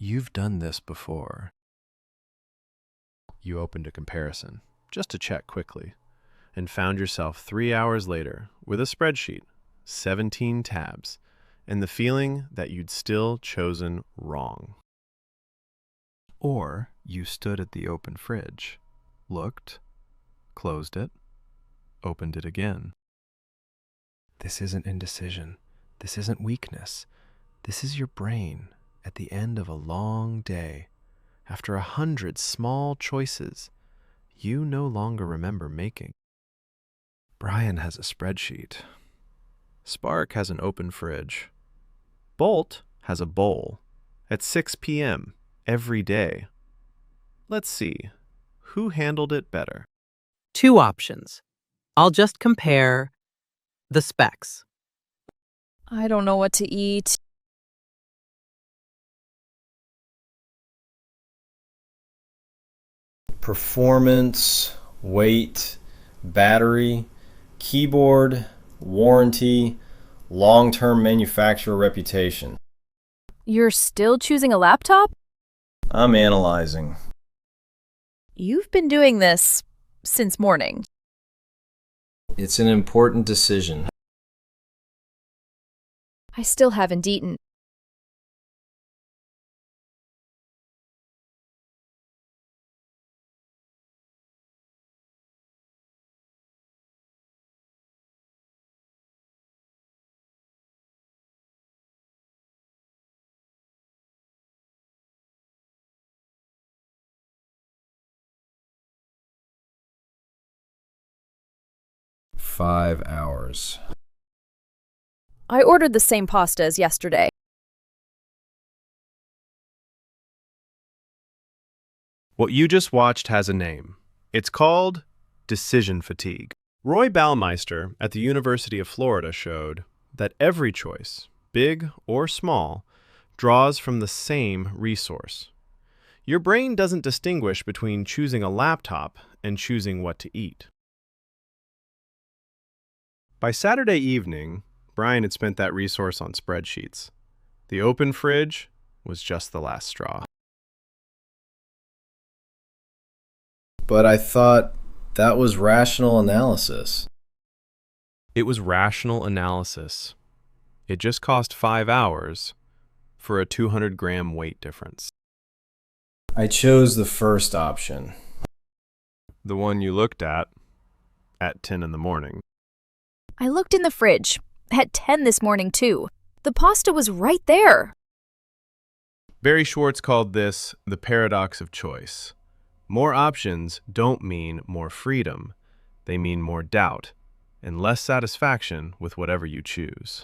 You've done this before. You opened a comparison, just to check quickly, and found yourself 3 hours later with a spreadsheet, 17 tabs, and the feeling that you'd still chosen wrong. Or you stood at the open fridge, looked, closed it, opened it again. This isn't indecision. This isn't weakness. This is your brain at the end of a long day. After 100 small choices you no longer remember making. Brian has a spreadsheet. Spark has an open fridge. Bolt has a bowl at 6 p.m. every day. Let's see, who handled it better? 2 options. I'll just compare the specs. I don't know what to eat. Performance, weight, battery, keyboard, warranty, long-term manufacturer reputation. You're still choosing a laptop? I'm analyzing. You've been doing this since morning. It's an important decision. I still haven't eaten. Five hours. I ordered the same pasta as yesterday. What you just watched has a name. It's called decision fatigue. Roy Baumeister at the University of Florida showed that every choice, big or small, draws from the same resource. Your brain doesn't distinguish between choosing a laptop and choosing what to eat. By Saturday evening, Brian had spent that resource on spreadsheets. The open fridge was just the last straw. But I thought that was rational analysis. It was rational analysis. It just cost 5 hours for a 200-gram weight difference. I chose the first option. The one you looked at 10 in the morning. I looked in the fridge at 10 this morning too. The pasta was right there. Barry Schwartz called this the paradox of choice. More options don't mean more freedom. They mean more doubt and less satisfaction with whatever you choose.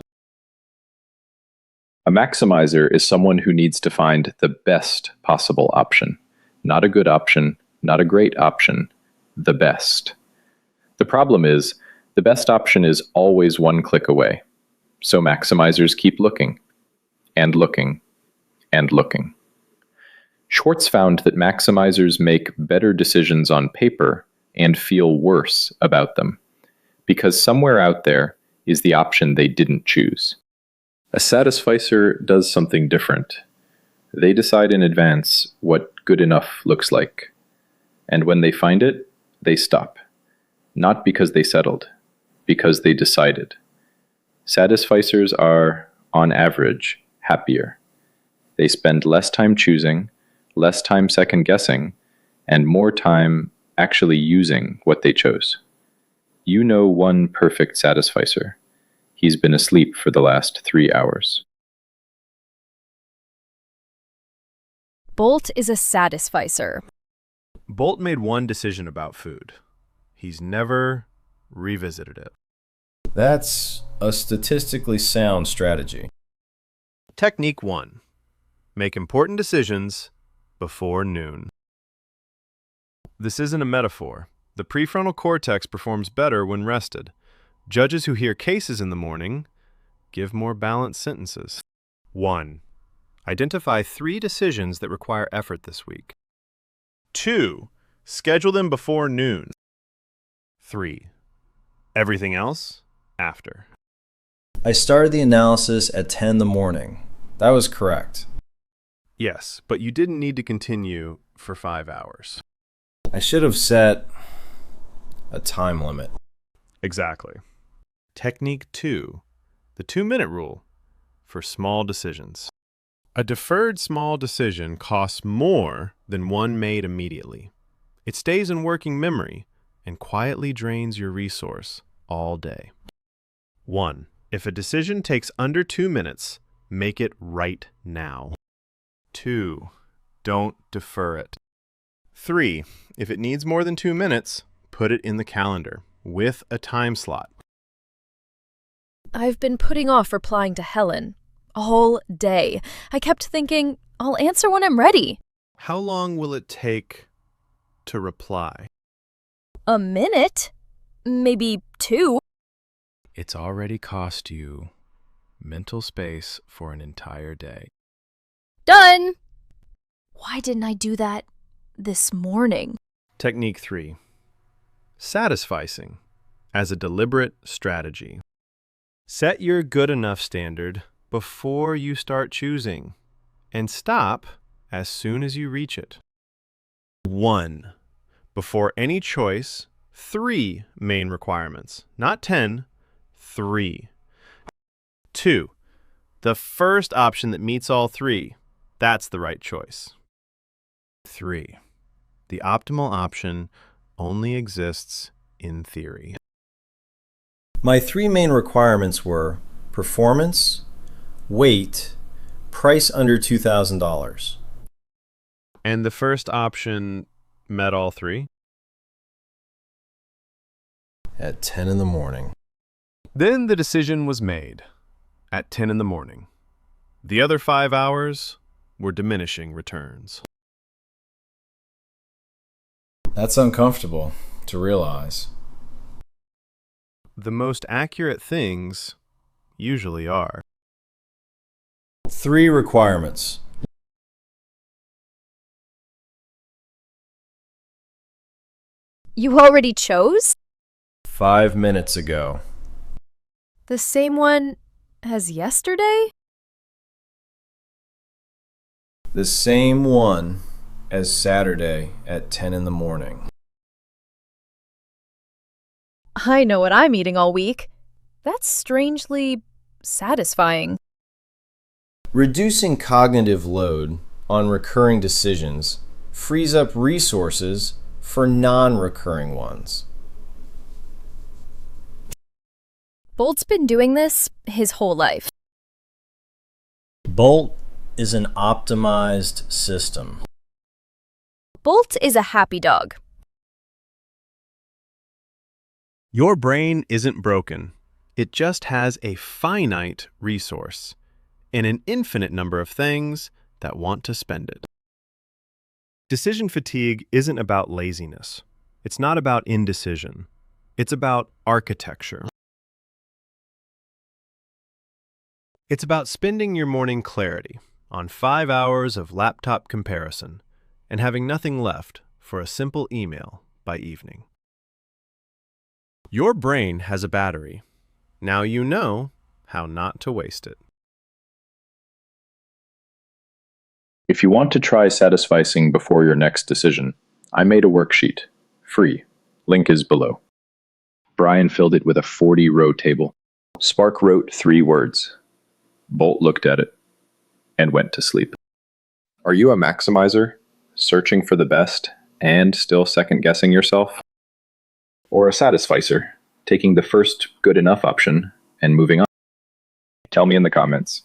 A maximizer is someone who needs to find the best possible option. Not a good option, not a great option, the best. The problem is, the best option is always one click away. So maximizers keep looking, and looking, and looking. Schwartz found that maximizers make better decisions on paper and feel worse about them, because somewhere out there is the option they didn't choose. A satisficer does something different. They decide in advance what good enough looks like. And when they find it, they stop. Not because they settled, because they decided. Satisficers are, on average, happier. They spend less time choosing, less time second-guessing, and more time actually using what they chose. You know one perfect satisficer. He's been asleep for the last 3 hours. Bolt is a satisficer. Bolt made one decision about food. He's never revisited it. That's a statistically sound strategy. Technique 1. Make important decisions before noon. This isn't a metaphor. The prefrontal cortex performs better when rested. Judges who hear cases in the morning give more balanced sentences. 1. Identify 3 decisions that require effort this week. 2. Schedule them before noon. 3. Everything else after. I started the analysis at 10 in the morning. That was correct. Yes, but you didn't need to continue for 5 hours. I should have set a time limit. Exactly. Technique 2, the 2-minute rule for small decisions. A deferred small decision costs more than one made immediately. It stays in working memory and quietly drains your resource all day. 1. If a decision takes under 2 minutes, make it right now. 2. Don't defer it. 3. If it needs more than 2 minutes, put it in the calendar with a time slot. I've been putting off replying to Helen all day. I kept thinking, I'll answer when I'm ready. How long will it take to reply? A minute? Maybe 2. It's already cost you mental space for an entire day. Done! Why didn't I do that this morning? Technique 3. Satisficing as a deliberate strategy. Set your good enough standard before you start choosing and stop as soon as you reach it. 1. Before any choice, 3 main requirements, not 10, 3. 2. The first option that meets all 3, that's the right choice. 3. The optimal option only exists in theory. My 3 main requirements were performance, weight, price under $2,000. And the first option met all 3? At 10 in the morning. Then the decision was made at 10 in the morning. The other 5 hours were diminishing returns. That's uncomfortable to realize. The most accurate things usually are. 3 requirements. You already chose? 5 minutes ago. The same one as yesterday? The same one as Saturday at 10 in the morning. I know what I'm eating all week. That's strangely satisfying. Reducing cognitive load on recurring decisions frees up resources for non-recurring ones. Bolt's been doing this his whole life. Bolt is an optimized system. Bolt is a happy dog. Your brain isn't broken. It just has a finite resource and an infinite number of things that want to spend it. Decision fatigue isn't about laziness. It's not about indecision. It's about architecture. It's about spending your morning clarity on 5 hours of laptop comparison and having nothing left for a simple email by evening. Your brain has a battery. Now you know how not to waste it. If you want to try Satisficing before your next decision, I made a worksheet. Free. Link is below. Brian filled it with a 40-row table. Spark wrote 3 words. Bolt looked at it and went to sleep. Are you a maximizer, searching for the best and still second-guessing yourself? Or a satisficer, taking the first good enough option and moving on? Tell me in the comments.